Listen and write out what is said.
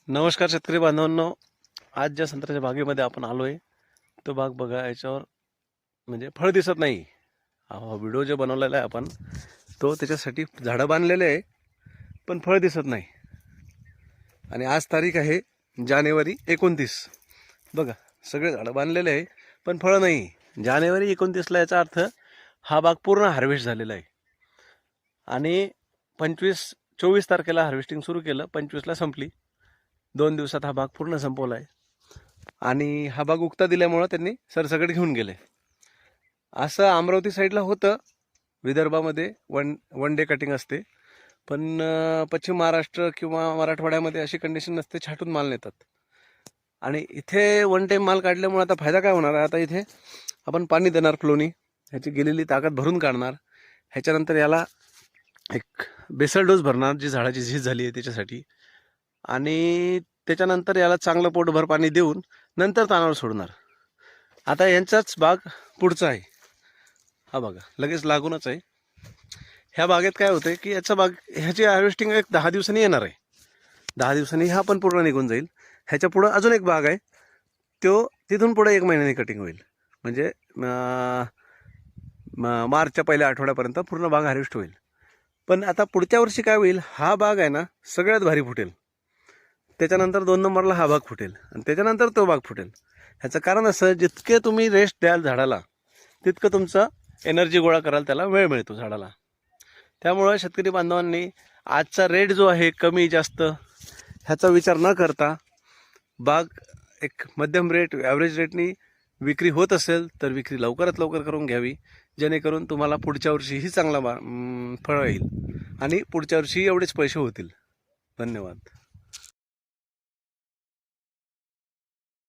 नमस्कार शेतकरी बांधवांनो, आज ज्या संत्र्याच्या बागेमध्ये आपण आलोय तो बाग बघा. याच्यावर म्हणजे फळ दिसत नाही. हा व्हिडिओ जो बनवलेला आहे आपण तो त्याच्यासाठी झाडं बांधलेले आहे पण फळ दिसत नाही. आणि आज तारीख आहे जानेवारी 29. बघा, सगळे झाडं बांधलेले आहे पण फळ नाही. जानेवारी 29ला याचा अर्थ हा बाग पूर्ण हार्वेस्ट झालेला आहे. आणि 24 तारखेला हार्वेस्टिंग सुरू केलं, 25ला संपली. 2 दिवसात हा बाग पूर्ण संपवला आहे. आणि हा बाग उगता दिल्यामुळं त्यांनी सरसकट घेऊन गेले. असं अमरावती साईडला होतं, विदर्भामध्ये वन डे कटिंग असते. पण पश्चिम महाराष्ट्र किंवा मराठवाड्यामध्ये अशी कंडिशन नसते, छाटून माल नेतात. आणि इथे वन टाईम माल काढल्यामुळे आता फायदा काय होणार आहे, आता इथे आपण पाणी देणार फ्लोनी, ह्याची गेलेली ताकद भरून काढणार. ह्याच्यानंतर याला एक बेसल डोस भरणार जी झाडाची झीज झाली आहे त्याच्यासाठी. आणि त्याच्यानंतर याला चांगलं पोटभर पाणी देऊन नंतर तानावर सोडणार. आता यांचाच बाग पुढचा आहे. हा बघा, लगेच लागूनच आहे. ह्या बागेत काय होतंय की ह्याची हार्वेस्टिंग एक 10 दिवसांनी येणार आहे. 10 दिवसांनी हा पण पूर्ण निघून जाईल. ह्याच्या पुढं अजून एक बाग आहे, तो तिथून पुढे 1 महिन्याने कटिंग होईल. म्हणजे मार्चच्या पहिल्या आठवड्यापर्यंत पूर्ण बाग हार्वेस्ट होईल. पण आता पुढच्या वर्षी काय होईल, हा बाग आहे ना सगळ्यात भारी फुटेल. त्याच्यानंतर 2 नंबरला हा बाग फुटेल आणि त्याच्यानंतर तो बाग फुटेल. ह्याचं कारण असं, जितके तुम्ही रेस्ट द्याल झाडाला तितकं तुमचं एनर्जी गोळा कराल, त्याला वेळ मिळतो झाडाला. त्यामुळं शेतकरी बांधवांनी आजचा रेट जो आहे कमी जास्त ह्याचा विचार न करता बाग एक मध्यम रेट, ॲव्हरेज रेटनी विक्री होत असेल तर विक्री लवकरात लवकर करून घ्यावी, जेणेकरून तुम्हाला पुढच्या वर्षीही चांगला फळ येईल आणि पुढच्या वर्षीही एवढेच पैसे होतील. धन्यवाद.